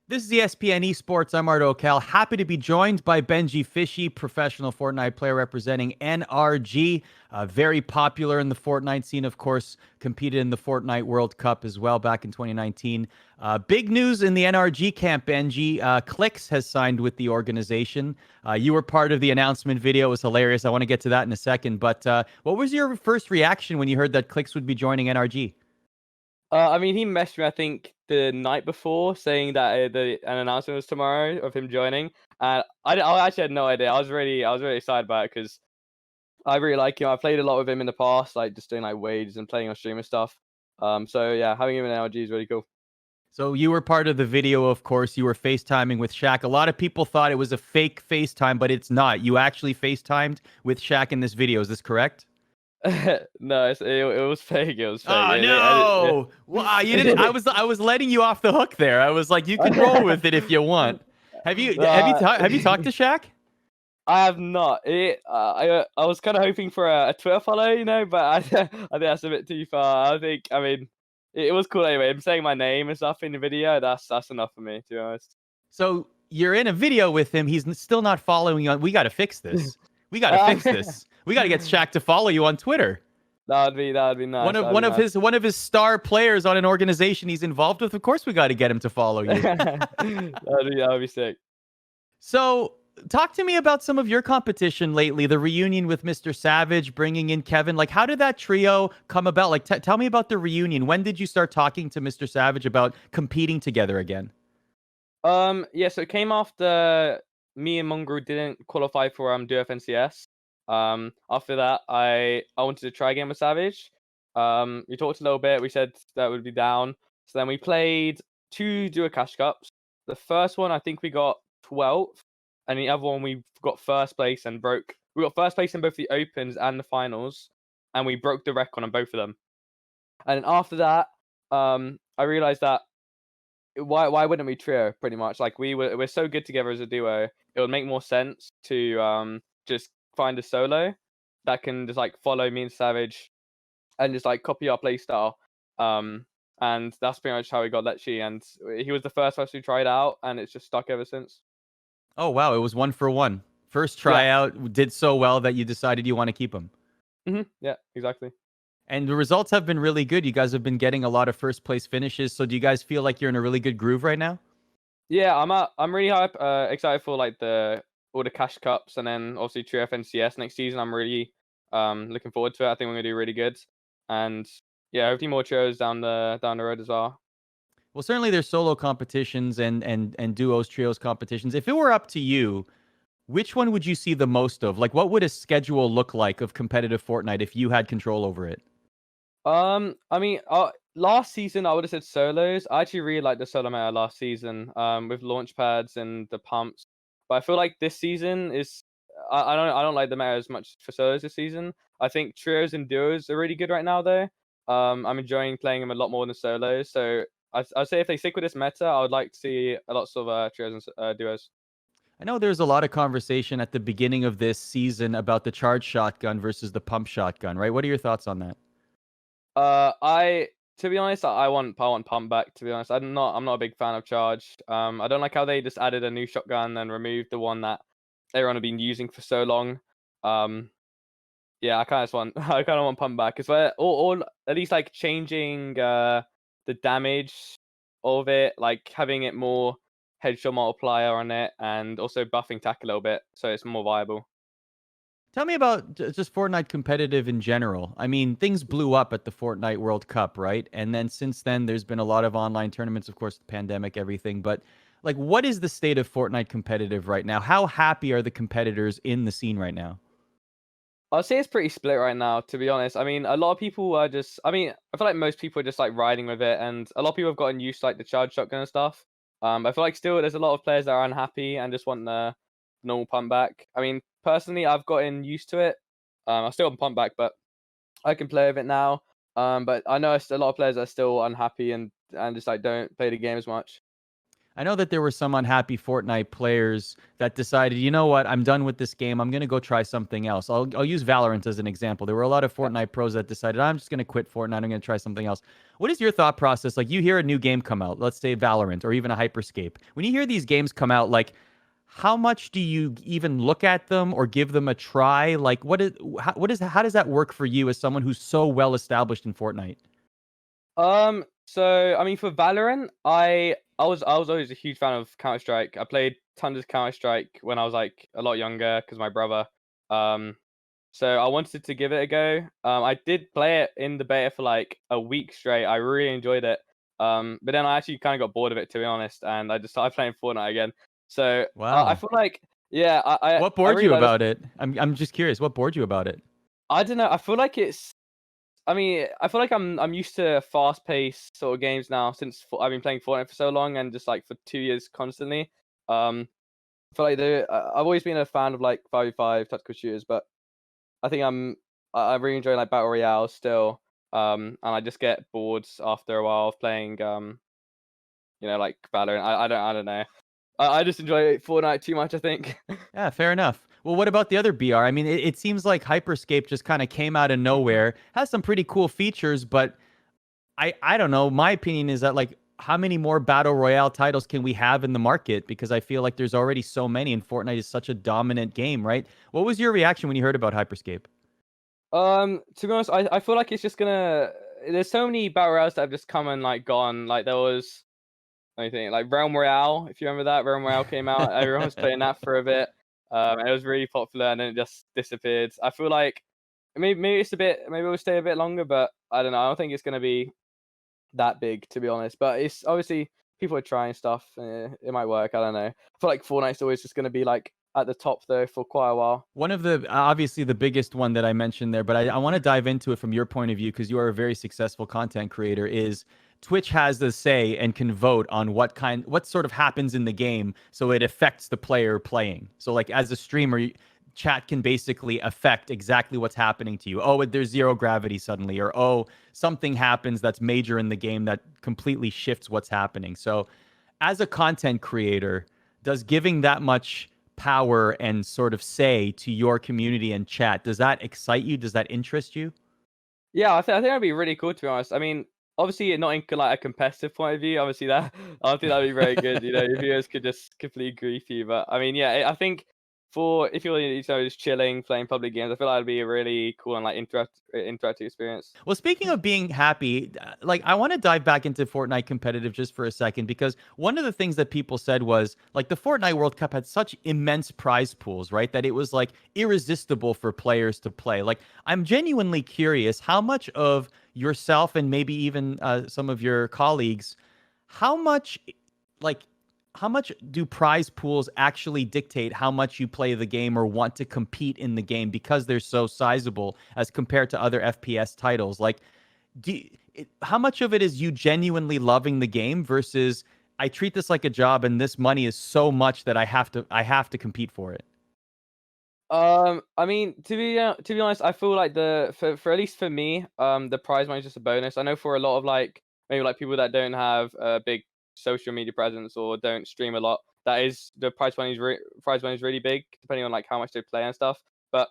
This is ESPN Esports. I'm Arda Ocal. Happy to be joined by Benjyfishy, professional Fortnite player representing NRG. Very popular in the Fortnite scene, of course, competed in the Fortnite World Cup as well back in 2019. Big news in the NRG camp, Benjy. Clix has signed with the organization. You were part of the announcement video. It was hilarious. I want to get to that in a second. But what was your first reaction when you heard that Clix would be joining NRG? I mean, he messaged me, I think, the night before, saying that an announcement was tomorrow of him joining. And I actually had no idea. I was really excited about it because I really like him. I played a lot with him in the past, like just doing like wages and playing on stream and stuff. So yeah, having him in LG is really cool. So you were part of the video, of course. You were FaceTiming with Shaq. A lot of people thought it was a fake FaceTime, but it's not. You actually FaceTimed with Shaq in this video. Is this correct? No, it was fake. It was fake. Oh no! Wow, you didn't. I was letting you off the hook there. I was like, you can roll with it if you want. Have you have you Uh, ta- have you talked to Shaq? I have not. I was kind of hoping for a Twitter follow, but I I think that's a bit too far. I mean, it was cool anyway. Him saying my name and stuff in the video, that's enough for me, to be honest. So you're in a video with him. Still not following you on. We got to fix this. We got to Um, fix this. We got to get Shaq to follow you on Twitter. that would be One nice. of That'd one be of nice. his one of his star players on an organization he's involved with. Of course, we got to get him to follow you. That'd be sick. So, talk to me about some of your competition lately. The reunion with MrSavage, bringing in Kevin. Like, how did that trio come about? Like, tell me about the reunion. When did you start talking to MrSavage about competing together again? Yeah, so it came after me and Mongrel didn't qualify for Duo FNCS. After that, I wanted to try again with Savage. We talked a little bit. We said that would be down. So then we played two Duo Cash Cups. The first one I think we got 12th, and the other one we got first place and broke. We got first place in both the opens and the finals, and we broke the record on both of them. And then after that, I realized that why wouldn't we trio pretty much? Like we're so good together as a duo. It would make more sense to just find a solo that can just like follow me and Savage and just like copy our play style. And that's pretty much how we got Letchi, and he was the first person who tried out, and it's just stuck ever since. Oh, wow. It was 1 for 1. First Yeah. tryout did so well that you decided you want to keep him. Yeah, exactly. And the results have been really good. You guys have been getting a lot of first place finishes. So, do you guys feel like you're in a really good groove right now? Yeah, I'm really excited for like the all the cash cups, and then obviously Trio FNCS next season. I'm really looking forward to it. I think we're gonna do really good, and yeah, hopefully more trios down the road as well. Well, certainly there's solo competitions and duos, trios competitions. If it were up to you, which one would you see the most of? Like, what would a schedule look like of competitive Fortnite if you had control over it? I mean, last season I would have said solos. I actually really liked the solo meta last season, with launch pads and the pumps. But I feel like this season is I don't like the meta as much for solos this season. I think trios and duos are really good right now though. I'm enjoying playing them a lot more than solos. So I'd say if they stick with this meta, I would like to see a lot of trios and duos. I know there's a lot of conversation at the beginning of this season about the charge shotgun versus the pump shotgun, right? What are your thoughts on that? I to be honest, I want pump back. To be honest, I'm not a big fan of charge. I don't like how they just added a new shotgun and removed the one that everyone had been using for so long. Um, yeah, I kind of just want I kind of want pump back because or at least like changing the damage of it, like having it more headshot multiplier on it, and also buffing tack a little bit so it's more viable. Tell me about just Fortnite competitive in general. I mean, things blew up at the Fortnite World Cup, right? And then since then, there's been a lot of online tournaments, of course, the pandemic, everything. But like, what is the state of Fortnite competitive right now? How happy are the competitors in the scene right now? I'd say it's pretty split right now, to be honest. I mean, a lot of people are just. I mean, I feel like most people are just like riding with it, and a lot of people have gotten used to like the charge shotgun and stuff. I feel like still there's a lot of players that are unhappy and just want the normal pump back. I mean, personally, I've gotten used to it. I still have pump back, but I can play with it now. But I know a lot of players are still unhappy and just like don't play the game as much. I know that there were some unhappy Fortnite players that decided, you know what, I'm done with this game. I'm going to go try something else. I'll use Valorant as an example. There were a lot of Yeah. Fortnite pros that decided, I'm just going to quit Fortnite. I'm going to try something else. What is your thought process? Like, you hear a new game come out, let's say Valorant or even a Hyperscape. When you hear these games come out, like, how much do you even look at them or give them a try? Like, how does that work for you as someone who's so well established in Fortnite? So I mean, for Valorant, I was always a huge fan of Counter Strike. I played tons of Counter Strike when I was like a lot younger because my brother. Um, so I wanted to give it a go. I did play it in the beta for like a week straight. I really enjoyed it. But then I actually kind of got bored of it, to be honest, and I just started playing Fortnite again. So I Wow. feel like, yeah, What I bored really you like this. about it? I'm just curious. What bored you about it? I don't know. I feel like it's I mean, I feel like I'm used to fast-paced sort of games now since I've been playing Fortnite for so long and just like for 2 years constantly. I feel like I've always been a fan of like 5v5 tactical shooters, but I think I really enjoy like battle royale still. And I just get bored after a while of playing like Valorant. I don't know. I just enjoy Fortnite too much, I think. Yeah, fair enough. Well, what about the other BR? I mean, it seems like Hyperscape just kind of came out of nowhere. Has some pretty cool features, but I don't know. My opinion is that like how many more battle royale titles can we have in the market? Because I feel like there's already so many, and Fortnite is such a dominant game, right? What was your reaction when you heard about Hyperscape? To be honest, I feel like it's just gonna. There's so many battle royales that have just come and like gone. Like there was anything like Realm Royale, if you remember that. Realm Royale came out, everyone was playing that for a bit. And it was really popular, and then it just disappeared. I feel like maybe it's a bit, maybe it'll stay a bit longer, but I don't know. I don't think it's gonna be that big, to be honest. But it's obviously people are trying stuff. It might work. I don't know. I feel like Fortnite's always just gonna be like at the top though for quite a while. One of the obviously the biggest one that I mentioned there, but I want to dive into it from your point of view because you are a very successful content creator. Is Twitch has the say and can vote on what sort of happens in the game, so it affects the player playing. So like as a streamer, chat can basically affect exactly what's happening to you. Oh, there's zero gravity suddenly, or oh, something happens that's major in the game that completely shifts what's happening. So as a content creator, does giving that much power and sort of say to your community and chat, does that excite you? Does that interest you? Yeah, I think that'd be really cool, to be honest. I mean, obviously not in like a competitive point of view. Obviously that I don't think that'd be very good. If you guys could just completely agree with you. But I mean, yeah, I think for if you're just chilling, playing public games, I feel like it'd be a really cool and like interactive experience. Well, speaking of being happy, like I want to dive back into Fortnite competitive just for a second because one of the things that people said was like the Fortnite World Cup had such immense prize pools, right? That it was like irresistible for players to play. Like I'm genuinely curious how much of yourself and maybe even some of your colleagues, how much like how much do prize pools actually dictate how much you play the game or want to compete in the game because they're so sizable as compared to other FPS titles? Like, how much of it is you genuinely loving the game versus I treat this like a job and this money is so much that I have to compete for it? I mean, to be honest, I feel like for at least for me, the prize money is just a bonus. I know for a lot of like maybe like people that don't have a big social media presence or don't stream a lot, that is the prize money is really big, depending on like how much they play and stuff. But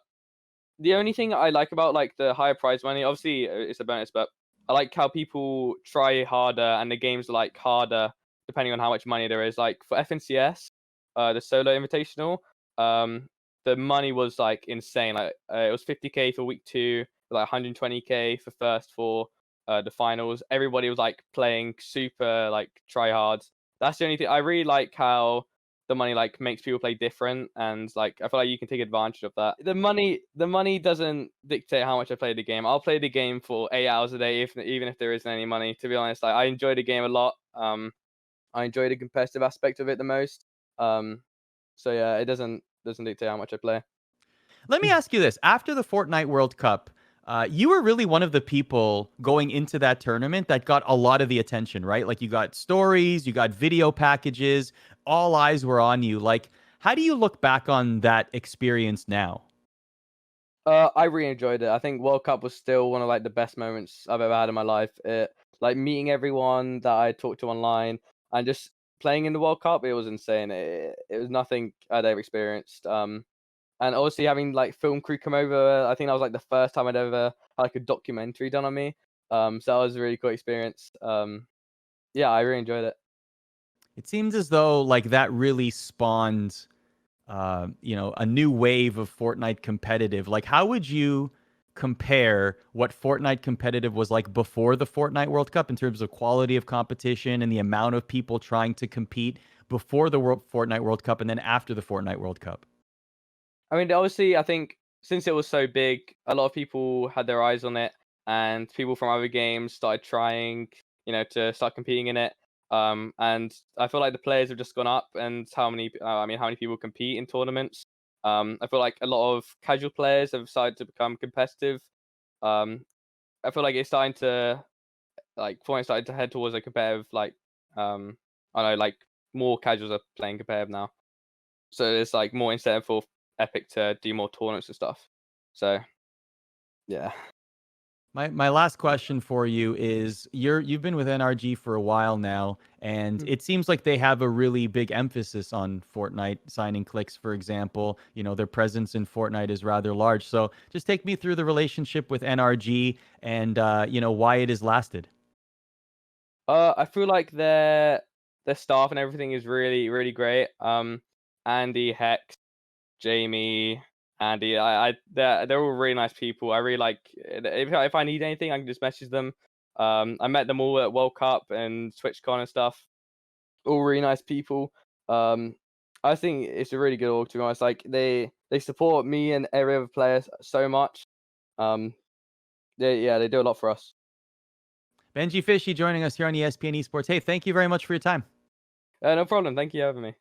the only thing I like about like the higher prize money, obviously it's a bonus, but I like how people try harder and the games are like harder depending on how much money there is. Like for FNCS, the solo invitational, um, the money was like insane. Like it was 50K for week two, like 120K for first four, the finals. Everybody was like playing super like try hard. That's the only thing I really like how the money like makes people play different, and like I feel like you can take advantage of that. The money doesn't dictate how much I play the game. I'll play the game for 8 hours a day if even if there isn't any money, to be honest. Like, I enjoy the game a lot. I enjoy the competitive aspect of it the most. um so yeah, it doesn't dictate how much I play. Let me ask you this. After the Fortnite World Cup, you were really one of the people going into that tournament that got a lot of the attention, right? Like you got stories, you got video packages, all eyes were on you. Like, how do you look back on that experience now? I really enjoyed it. I think World Cup was still one of like the best moments I've ever had in my life. Like meeting everyone that I talked to online and just playing in the World Cup, it was insane. It was nothing I'd ever experienced. And obviously having like film crew come over, I think that was like the first time I'd ever had like a documentary done on me. So that was a really cool experience. Yeah, I really enjoyed it. It seems as though like that really spawned a new wave of Fortnite competitive. Like, how would you compare what Fortnite competitive was like before the Fortnite World Cup in terms of quality of competition and the amount of people trying to compete before the Fortnite World Cup and then after the Fortnite World Cup? I mean, obviously, I think since it was so big, a lot of people had their eyes on it, and people from other games started trying, to start competing in it. And I feel like the players have just gone up, and how many people compete in tournaments. I feel like a lot of casual players have started to become competitive. Um, I feel like it's starting to Fortnite started to head towards a competitive, I don't know, like more casuals are playing competitive now. So it's like more incentive for Epic to do more tournaments and stuff. So yeah. My last question for you is you've been with NRG for a while now, and Mm. it seems like they have a really big emphasis on Fortnite signing Clix, for example. Their presence in Fortnite is rather large. So just take me through the relationship with NRG and why it has lasted. I feel like their staff and everything is really, really great. Andy, Hex, Jamie, Andy, they're all really nice people. I really like if I need anything, I can just message them. I met them all at World Cup and TwitchCon and stuff. All really nice people. Um, I think it's a really good org, to be honest. Like they support me and every other player so much. Um, they do a lot for us. Benjyfishy joining us here on ESPN Esports. Hey, thank you very much for your time. No problem. Thank you for having me.